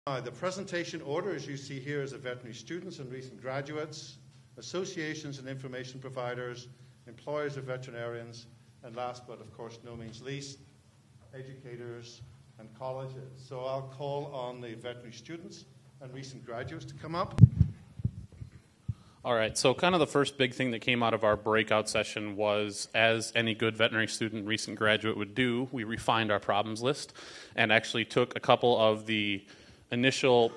The presentation order, as you see here, is of veterinary students and recent graduates, associations and information providers, employers of veterinarians, and last but of course no means least, educators and colleges. So I'll call on the veterinary students and recent graduates to come up. All right, so kind of the first big thing that came out of our breakout session was, as any good veterinary student, recent graduate would do, we refined our problems list and actually took a couple of the initial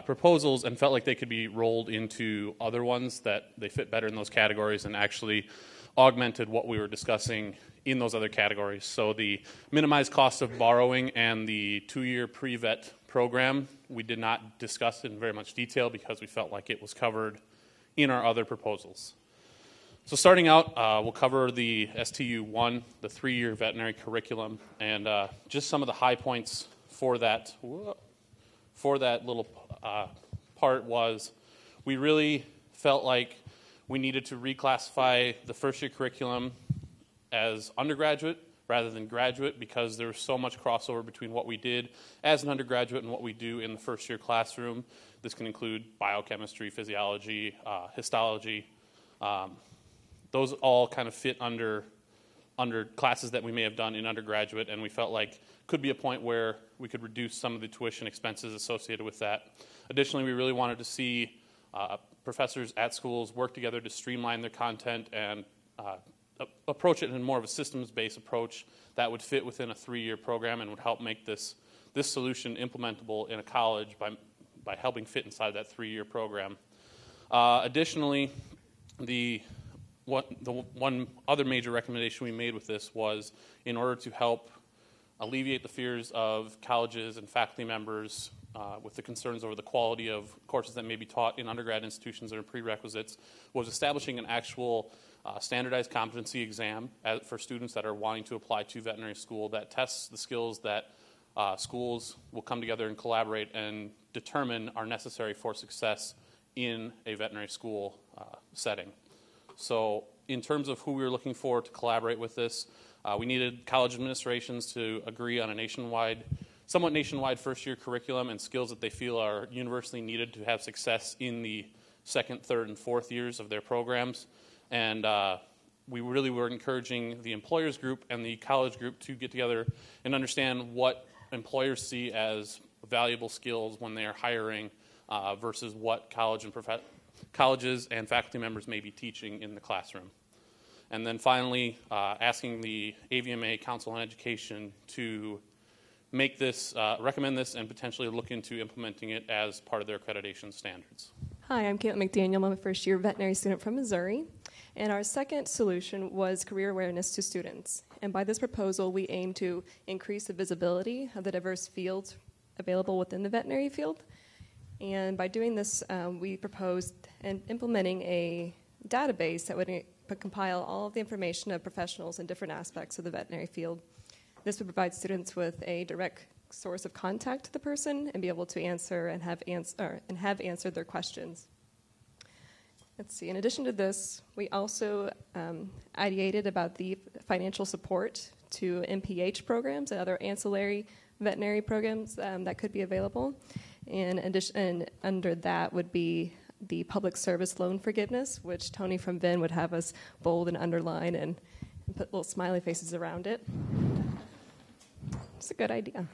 proposals and felt like they could be rolled into other ones that they fit better in those categories and actually augmented what we were discussing in those other categories. So the minimized cost of borrowing and the 2-year pre-vet program, we did not discuss in very much detail because we felt like it was covered in our other proposals. So starting out, we'll cover the STU-1, the 3-year veterinary curriculum, and just some of the high points for that little part was we really felt like we needed to reclassify the first-year curriculum as undergraduate rather than graduate because there was so much crossover between what we did as an undergraduate and what we do in the first-year classroom. This can include biochemistry, physiology, histology. Those all kind of fit under classes that we may have done in undergraduate, and we felt like could be a point where we could reduce some of the tuition expenses associated with that. Additionally, we really wanted to see professors at schools work together to streamline their content and approach it in more of a systems-based approach that would fit within a 3-year program and would help make this solution implementable in a college by helping fit inside that 3-year program. Additionally, the one other major recommendation we made with this was in order to help alleviate the fears of colleges and faculty members with the concerns over the quality of courses that may be taught in undergrad institutions or prerequisites, was establishing an actual standardized competency exam for students that are wanting to apply to veterinary school that tests the skills that schools will come together and collaborate and determine are necessary for success in a veterinary school setting. So in terms of who we were looking for to collaborate with this, we needed college administrations to agree on a somewhat nationwide first-year curriculum and skills that they feel are universally needed to have success in the second, third, and fourth years of their programs. And we really were encouraging the employers group and the college group to get together and understand what employers see as valuable skills when they are hiring versus what colleges and faculty members may be teaching in the classroom. And then finally, asking the AVMA Council on Education to make this, recommend this, and potentially look into implementing it as part of their accreditation standards. Hi, I'm Caitlin McDaniel. I'm a first-year veterinary student from Missouri. And our second solution was career awareness to students. And by this proposal, we aim to increase the visibility of the diverse fields available within the veterinary field. And by doing this, we proposed implementing a database that would compile all of the information of professionals in different aspects of the veterinary field. This would provide students with a direct source of contact to the person and be able to answer and have answered their questions. Let's see. In addition to this, we also ideated about the financial support to MPH programs and other ancillary veterinary programs that could be available. And under that would be the public service loan forgiveness, which Tony from VIN would have us bold and underline and put little smiley faces around it. It's a good idea.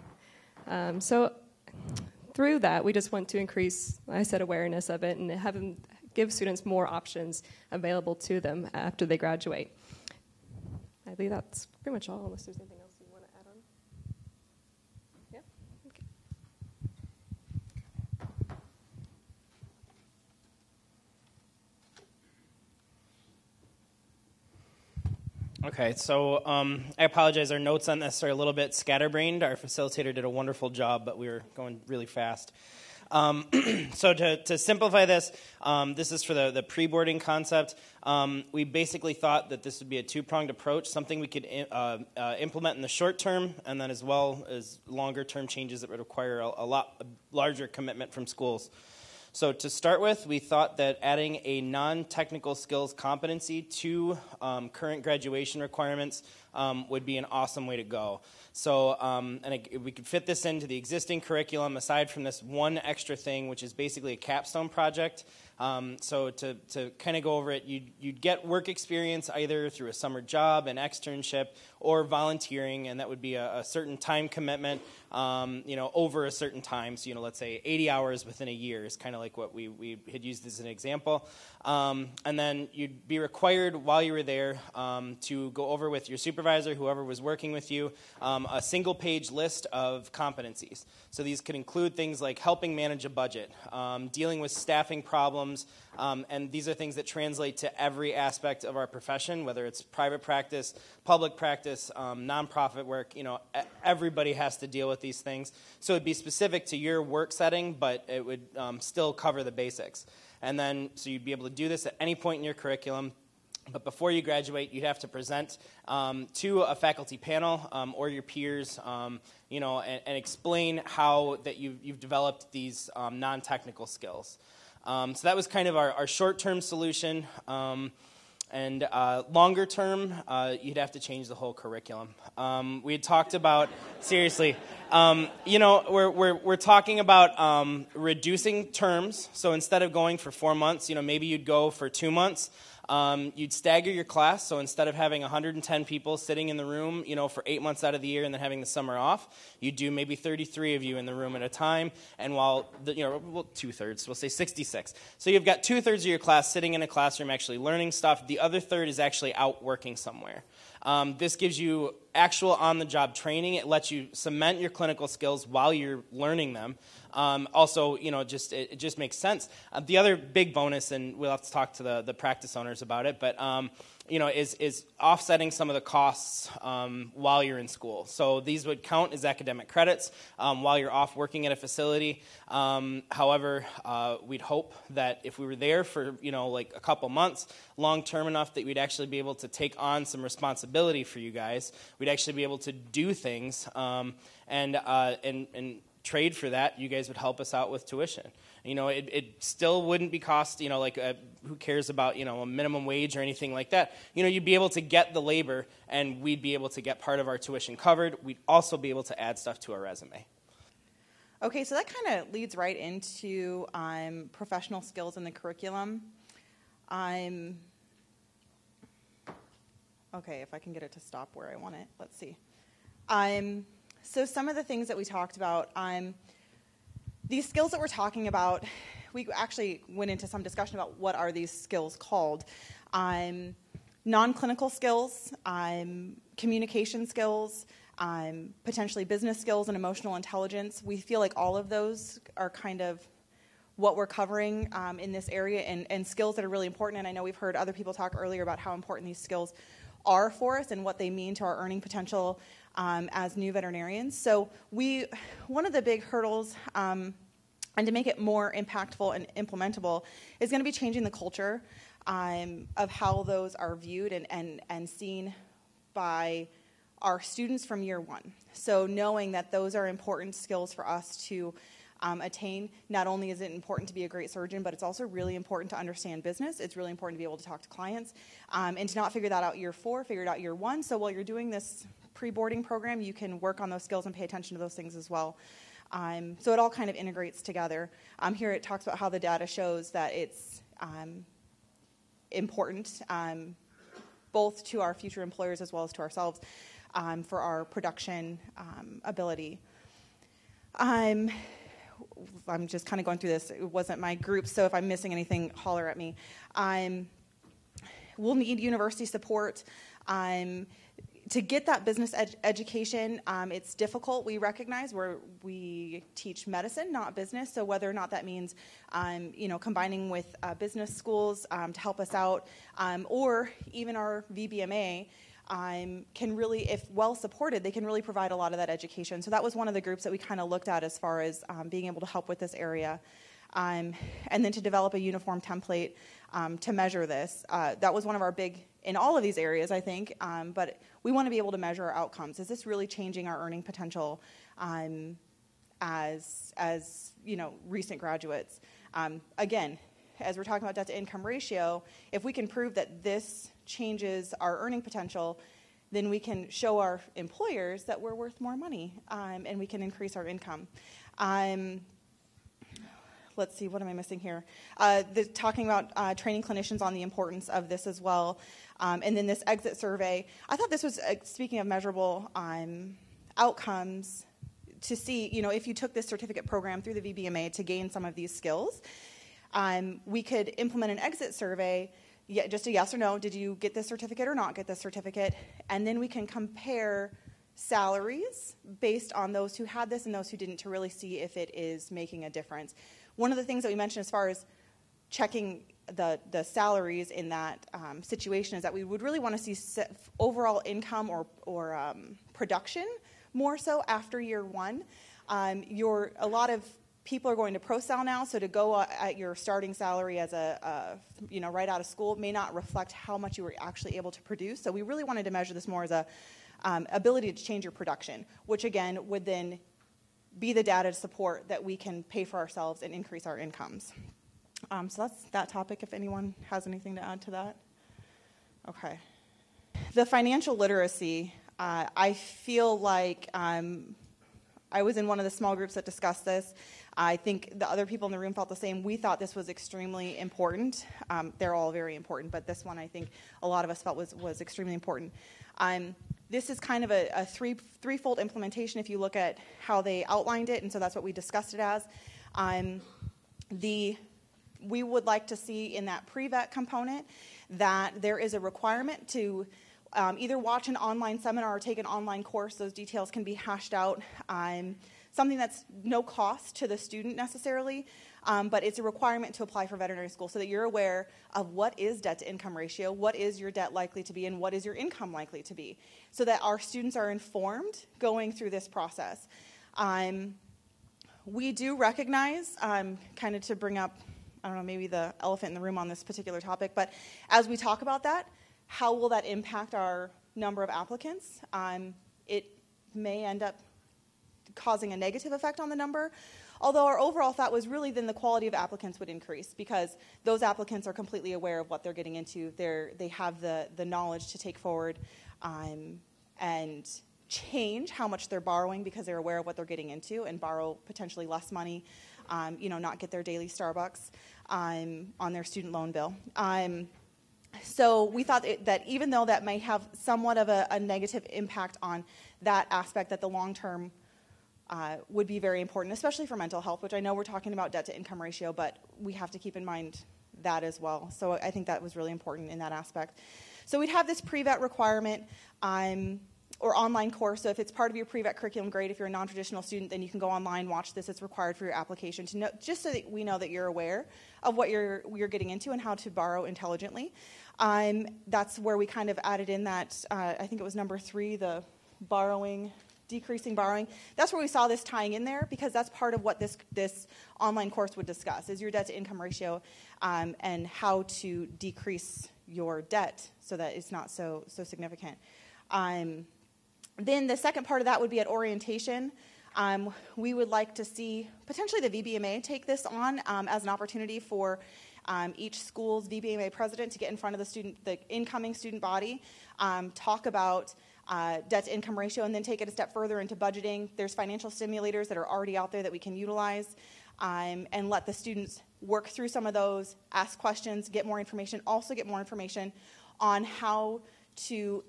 So through that, we just want to increase, like I said, awareness of it and give students more options available to them after they graduate. I think that's pretty much all, unless there's anything else you want to add on. Yeah? Okay, so I apologize. Our notes on this are a little bit scatterbrained. Our facilitator did a wonderful job, but we were going really fast. So to simplify this, this is for the pre-boarding concept. We basically thought that this would be a two-pronged approach, something we could implement in the short term, and then as well as longer-term changes that would require a lot larger commitment from schools. So to start with, we thought that adding a non-technical skills competency to current graduation requirements would be an awesome way to go. So, we could fit this into the existing curriculum aside from this one extra thing, which is basically a capstone project. So to kind of go over it, you'd get work experience either through a summer job, an externship, or volunteering, and that would be a certain time commitment, over a certain time. So, let's say 80 hours within a year is kind of like what we had used as an example. And then you'd be required while you were there to go over with your supervisor, whoever was working with you, a single-page list of competencies. So these could include things like helping manage a budget, dealing with staffing problems, and these are things that translate to every aspect of our profession, whether it's private practice, public practice, nonprofit work. Everybody has to deal with these things. So it'd be specific to your work setting, but it would still cover the basics. And then, so you'd be able to do this at any point in your curriculum. But before you graduate, you'd have to present to a faculty panel or your peers, and explain how that you've developed these non-technical skills. So that was kind of our short-term solution. And longer term, you'd have to change the whole curriculum. We had talked about, seriously, we're talking about reducing terms. So instead of going for 4 months, maybe you'd go for 2 months. You'd stagger your class, so instead of having 110 people sitting in the room, for 8 months out of the year and then having the summer off, you'd do maybe 33 of you in the room at a time, and while, two-thirds, we'll say 66. So you've got two-thirds of your class sitting in a classroom actually learning stuff. The other third is actually out working somewhere. This gives you actual on-the-job training. It lets you cement your clinical skills while you're learning them. Also, it just makes sense. The other big bonus, and we'll have to talk to the practice owners about it, but is offsetting some of the costs while you're in school. So these would count as academic credits while you're off working at a facility. However, we'd hope that if we were there for like a couple months, long term enough that we'd actually be able to take on some responsibility for you guys. We'd actually be able to do things and trade for that. You guys would help us out with tuition. It still wouldn't be cost, who cares about, a minimum wage or anything like that. You'd be able to get the labor, and we'd be able to get part of our tuition covered. We'd also be able to add stuff to our resume. Okay, so that kind of leads right into professional skills in the curriculum. Okay, if I can get it to stop where I want it. Let's see. So some of the things that we talked about, these skills that we're talking about, we actually went into some discussion about what are these skills called. Non-clinical skills, communication skills, potentially business skills and emotional intelligence. We feel like all of those are kind of what we're covering in this area, and skills that are really important. And I know we've heard other people talk earlier about how important these skills are for us and what they mean to our earning potential as new veterinarians. So one of the big hurdles, and to make it more impactful and implementable, is going to be changing the culture of how those are viewed and seen by our students from year one. So knowing that those are important skills for us to attain. Not only is it important to be a great surgeon, but it's also really important to understand business. It's really important to be able to talk to clients and to not figure that out year 4, figure it out year 1. So while you're doing this pre-boarding program, you can work on those skills and pay attention to those things as well. So it all kind of integrates together. Here it talks about how the data shows that it's important both to our future employers as well as to ourselves for our production ability. I'm just kind of going through this. It wasn't my group, so if I'm missing anything, holler at me. We'll need university support. To get that business education, it's difficult. We recognize we teach medicine, not business. So whether or not that means, combining with business schools to help us out, or even our VBMA can really, if well supported, they can really provide a lot of that education. So that was one of the groups that we kind of looked at as far as being able to help with this area. And then to develop a uniform template to measure this. That was one of our big, in all of these areas, I think, but we want to be able to measure our outcomes. Is this really changing our earning potential as recent graduates? Again, as we're talking about debt to income ratio, if we can prove that this changes our earning potential, then we can show our employers that we're worth more money, and we can increase our income. Let's see, what am I missing here? Talking about training clinicians on the importance of this as well. And then this exit survey. I thought this was, speaking of measurable outcomes, to see, if you took this certificate program through the VBMA to gain some of these skills, we could implement an exit survey, just a yes or no, did you get this certificate or not get this certificate? And then we can compare salaries based on those who had this and those who didn't to really see if it is making a difference. One of the things that we mentioned as far as checking the salaries in that situation is that we would really want to see overall income or production more so after year one. A lot of people are going to ProSal now, so to go at your starting salary as right out of school may not reflect how much you were actually able to produce. So we really wanted to measure this more as a ability to change your production, which again would then be the data to support that we can pay for ourselves and increase our incomes. So that's that topic, if anyone has anything to add to that. Okay. The financial literacy, I feel like I was in one of the small groups that discussed this. I think the other people in the room felt the same. We thought this was extremely important. They're all very important, but this one I think a lot of us felt was extremely important. This is kind of a threefold implementation if you look at how they outlined it, and so that's what we discussed it as. We would like to see in that pre-vet component that there is a requirement to either watch an online seminar or take an online course. Those details can be hashed out. Something that's no cost to the student necessarily, but it's a requirement to apply for veterinary school so that you're aware of what is debt-to-income ratio, what is your debt likely to be, and what is your income likely to be, so that our students are informed going through this process. We do recognize, kind of to bring up, I don't know, maybe the elephant in the room on this particular topic, but as we talk about that, how will that impact our number of applicants? It may end up causing a negative effect on the number, although our overall thought was really then the quality of applicants would increase because those applicants are completely aware of what they're getting into. They have the knowledge to take forward and change how much they're borrowing because they're aware of what they're getting into and borrow potentially less money, not get their daily Starbucks on their student loan bill. So we thought that even though that may have somewhat of a negative impact on that aspect, that the long-term would be very important, especially for mental health, which I know we're talking about debt-to-income ratio, but we have to keep in mind that as well. So I think that was really important in that aspect. So we'd have this pre-vet requirement or online course. So if it's part of your pre-vet curriculum, great. If you're a non-traditional student, then you can go online, watch this. It's required for your application to know, just so that we know that you're aware of what you're getting into and how to borrow intelligently. That's where we kind of added in that, I think it was number 3, the decreasing borrowing. That's where we saw this tying in there because that's part of what this online course would discuss is your debt-to-income ratio and how to decrease your debt so that it's not so significant. Then the second part of that would be at orientation. We would like to see potentially the VBMA take this on as an opportunity for each school's VBMA president to get in front of the incoming student body, talk about debt-to-income ratio, and then take it a step further into budgeting. There's financial simulators that are already out there that we can utilize, and let the students work through some of those, ask questions, get more information, also get more information on how to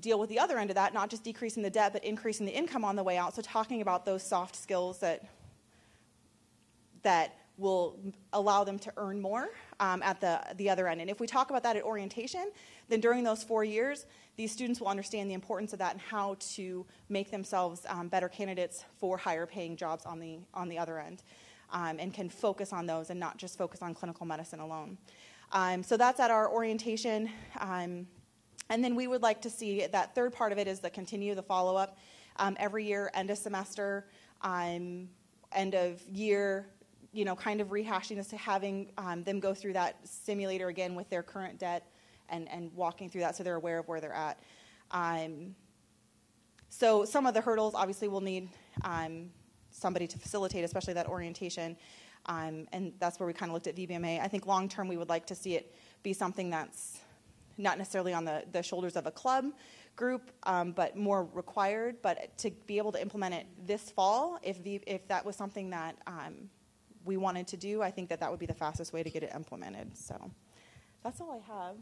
deal with the other end of that, not just decreasing the debt, but increasing the income on the way out. So talking about those soft skills that will allow them to earn more at the other end. And if we talk about that at orientation, then during those 4 years, these students will understand the importance of that and how to make themselves better candidates for higher paying jobs on the other end, and can focus on those and not just focus on clinical medicine alone. So that's at our orientation. And then we would like to see that third part of it is the follow-up. Every year, end of semester, end of year, kind of rehashing this to having them go through that simulator again with their current debt and walking through that so they're aware of where they're at. So some of the hurdles, obviously, we'll need somebody to facilitate, especially that orientation. And that's where we kind of looked at VBMA. I think long-term we would like to see it be something that's not necessarily on the shoulders of a club group, but more required. But to be able to implement it this fall, if that was something that we wanted to do, I think that would be the fastest way to get it implemented. So that's all I have.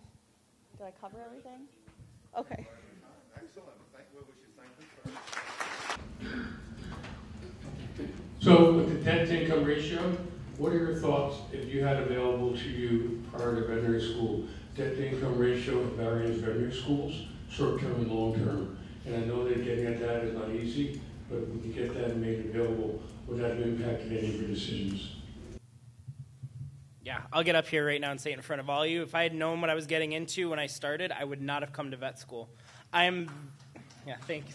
Did I cover everything? Okay. Excellent. We should thank them for. So with the debt-to-income ratio, what are your thoughts if you had available to you prior to veterinary school, debt-to-income ratio at various veterinary schools, short-term and long-term? And I know that getting at that is not easy, but if we can get that made available, would that have impacted any of your decisions? Yeah, I'll get up here right now and say it in front of all of you. If I had known what I was getting into when I started, I would not have come to vet school. Yeah, thanks.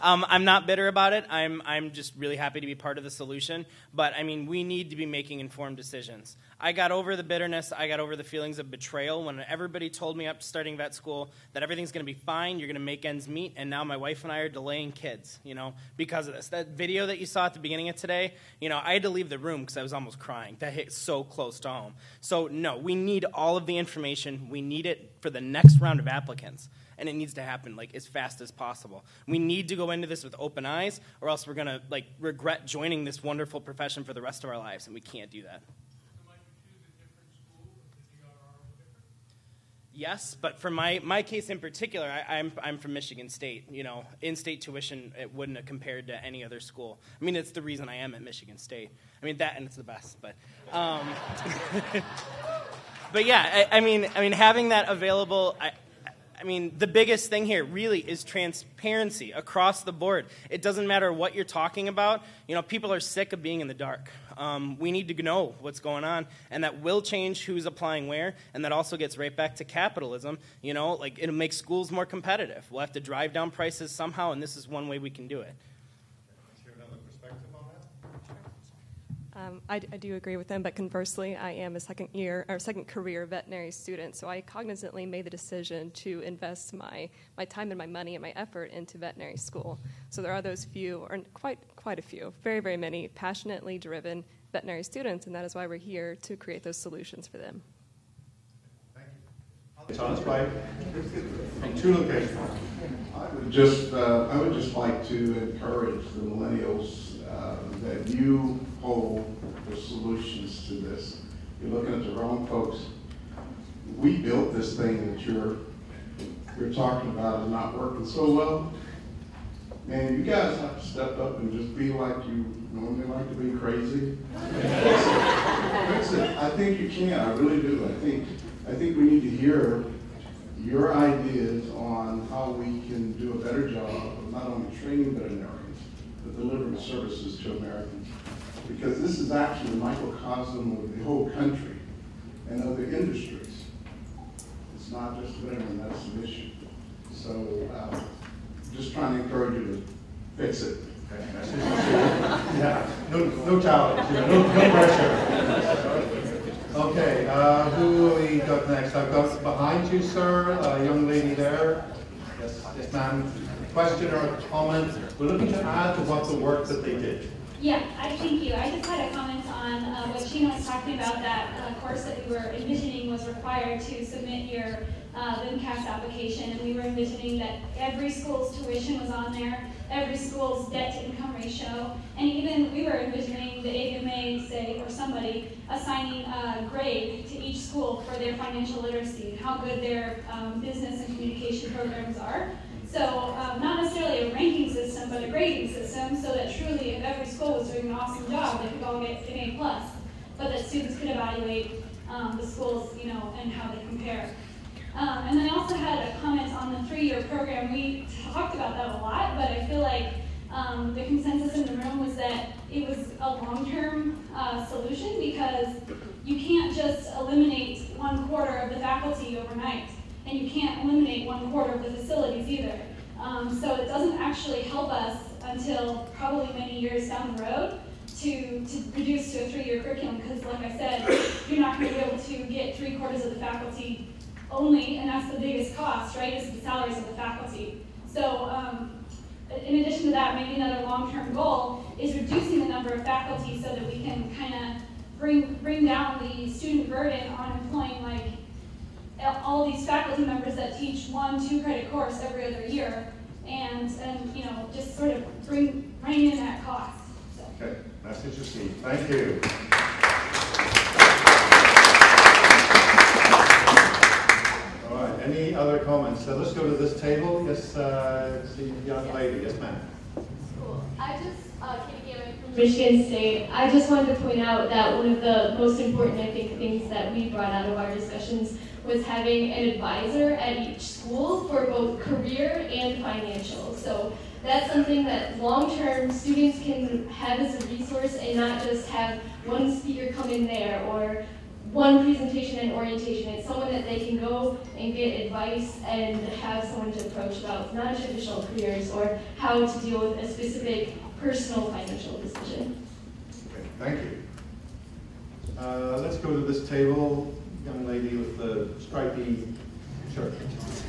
I'm not bitter about it. I'm just really happy to be part of the solution. But, I mean, we need to be making informed decisions. I got over the bitterness. I got over the feelings of betrayal when everybody told me up starting vet school that everything's going to be fine, you're going to make ends meet, and now my wife and I are delaying kids, because of this. That video that you saw at the beginning of today, I had to leave the room because I was almost crying. That hit so close to home. So, no, we need all of the information. We need it for the next round of applicants. And it needs to happen as fast as possible. We need to go into this with open eyes, or else we're going to regret joining this wonderful profession for the rest of our lives, and we can't do that. So might you choose a different school if the DRR was different? Yes, but for my case in particular, I'm from Michigan State. In-state tuition, it wouldn't have compared to any other school. I mean, it's the reason I am at Michigan State. I mean, that, and it's the best, but... but yeah, I mean, having that available... I mean, the biggest thing here really is transparency across the board. It doesn't matter what you're talking about. People are sick of being in the dark. We need to know what's going on, and that will change who's applying where, and that also gets right back to capitalism. It'll make schools more competitive. We'll have to drive down prices somehow, and this is one way we can do it. I do agree with them, but conversely, I am a second career veterinary student, so I cognizantly made the decision to invest my time and my money and my effort into veterinary school. So there are those few, or quite a few, very, very many passionately driven veterinary students, and that is why we're here to create those solutions for them. Thank you. Thomas White, from two locations. I would just like to encourage the millennials that you hold the solutions to this. You're looking at the wrong folks. We built this thing that you're talking about is not working so well. Man, you guys have to step up and just be like you normally like to be, crazy. Fix it. I think you can. I really do. I think we need to hear your ideas on how we can do a better job of not only training veterinarians, but delivering services to Americans. Because this is actually a microcosm of the whole country and other industries. It's not just veterinary medicine issue. So just trying to encourage you to fix it. Okay. Yeah, no challenge, no pressure. Okay, who we got next? I've got behind you, sir, a young lady there. Yes, ma'am. Question or comment? We're looking to add to what the work that they did. Yeah, thank you. I just had a comment on what Sheena was talking about, that course that we were envisioning was required to submit your VMCAS application, and we were envisioning that every school's tuition was on there, every school's debt-to-income ratio, and even we were envisioning the AVMA, say, or somebody assigning a grade to each school for their financial literacy, how good their business and communication programs are. So not necessarily a ranking system, but a grading system, so that truly if every school was doing an awesome job, they could all get an A+, but that students could evaluate the schools, and how they compare. And then I also had a comment on the 3-year program. We talked about that a lot, but I feel like the consensus in the room was that it was a long-term solution, because you can't just eliminate 1/4 of the faculty overnight. And you can't eliminate 1/4 of the facilities either. So it doesn't actually help us until probably many years down the road to reduce to a 3-year curriculum, because like I said, you're not going to be able to get 3/4 of the faculty only, and that's the biggest cost, right, is the salaries of the faculty. So in addition to that, maybe another long-term goal is reducing the number of faculty so that we can kind of bring down the student burden on employing all these faculty members that teach 1-2 credit course every other year, and you know, just sort of rein in that cost. So. Okay, message received. Thank you. All right, any other comments? So let's go to this table. Yes, the young lady. Yes, ma'am. Cool. I just, Katie Gammon from Michigan State. I just wanted to point out that one of the most important, I think, things that we brought out of our discussions was having an advisor at each school for both career and financial. So that's something that long-term students can have as a resource and not just have one speaker come in there or one presentation and orientation. It's someone that they can go and get advice and have someone to approach about non-traditional careers or how to deal with a specific personal financial decision. Okay, thank you. Let's go to this table. Young lady with the stripy shirt.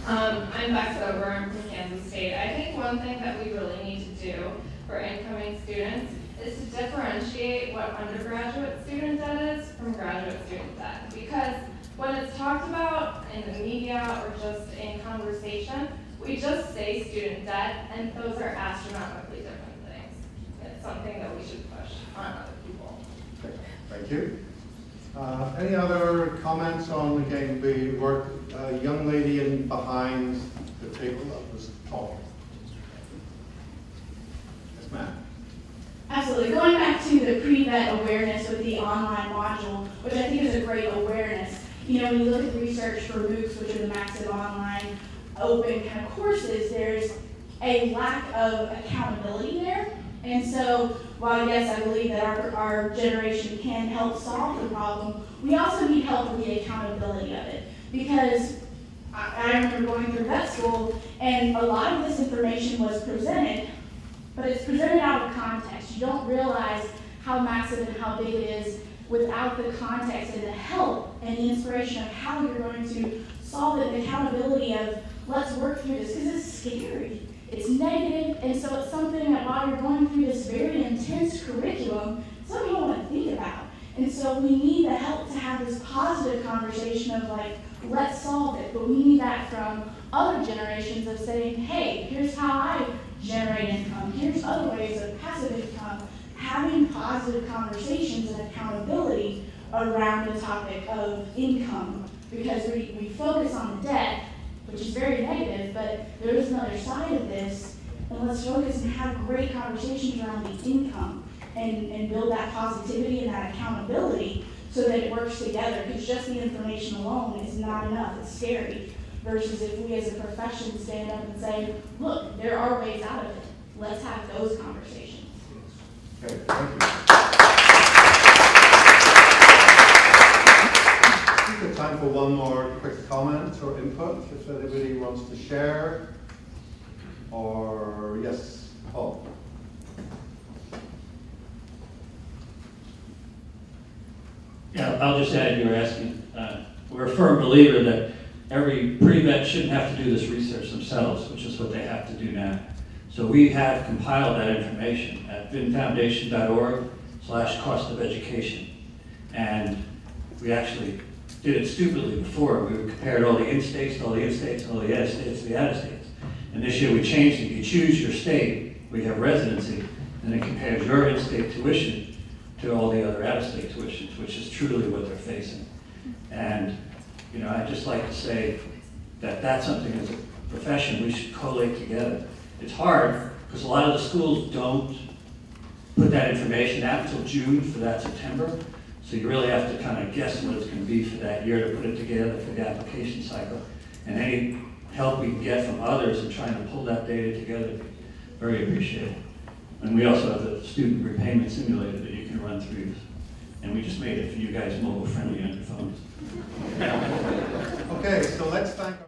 I'm Bexa Ober, I'm from Kansas State. I think one thing that we really need to do for incoming students is to differentiate what undergraduate student debt is from graduate student debt. Because when it's talked about in the media or just in conversation, we just say student debt, and those are astronomically different things. It's something that we should push on other people. Okay, thank you. Any other comments on, again, the work, young lady in behind the table that was talking? Yes, ma'am. Absolutely. Going back to the pre-vet awareness with the online module, which I think is a great awareness. You know, when you look at the research for MOOCs, which are the massive online open kind of courses, there's a lack of accountability there. And so, while yes, I believe that our generation can help solve the problem, we also need help with the accountability of it. Because I remember going through vet school, and a lot of this information was presented, but it's presented out of context. You don't realize how massive and how big it is without the context and the help and the inspiration of how you're going to solve it, the accountability of let's work through this, because it's scary. It's negative, and so it's something that while you're going through this very intense curriculum, something you don't want to think about. And so we need the help to have this positive conversation of like, let's solve it. But we need that from other generations of saying, hey, here's how I generate income. Here's other ways of passive income. Having positive conversations and accountability around the topic of income. Because we focus on the debt, which is very negative, but there is another side of this, and let's focus and have great conversations around the income and build that positivity and that accountability so that it works together, because just the information alone is not enough, it's scary, versus if we as a profession stand up and say, look, there are ways out of it, let's have those conversations. Okay, thank you. We have time for one more quick comment or input, if anybody wants to share. Or, yes, Paul. Yeah, I'll just add, you were asking, we're a firm believer that every pre-vet shouldn't have to do this research themselves, which is what they have to do now. So we have compiled that information at vinfoundation.org/cost of education. And we actually did it stupidly before. We compared all the in-states, all the in-states, all the out-of-states, the out-of-states. And this year we changed it. You choose your state, we have residency, and it compares your in-state tuition to all the other out-of-state tuitions, which is truly what they're facing. And, you know, I'd just like to say that that's something as a profession we should collate together. It's hard because a lot of the schools don't put that information out until June for that September. So you really have to kind of guess what it's going to be for that year to put it together for the application cycle. And any help we can get from others in trying to pull that data together, very appreciated. And we also have the student repayment simulator that you can run through. And we just made it for you guys mobile friendly on your phones. Okay, so let's thank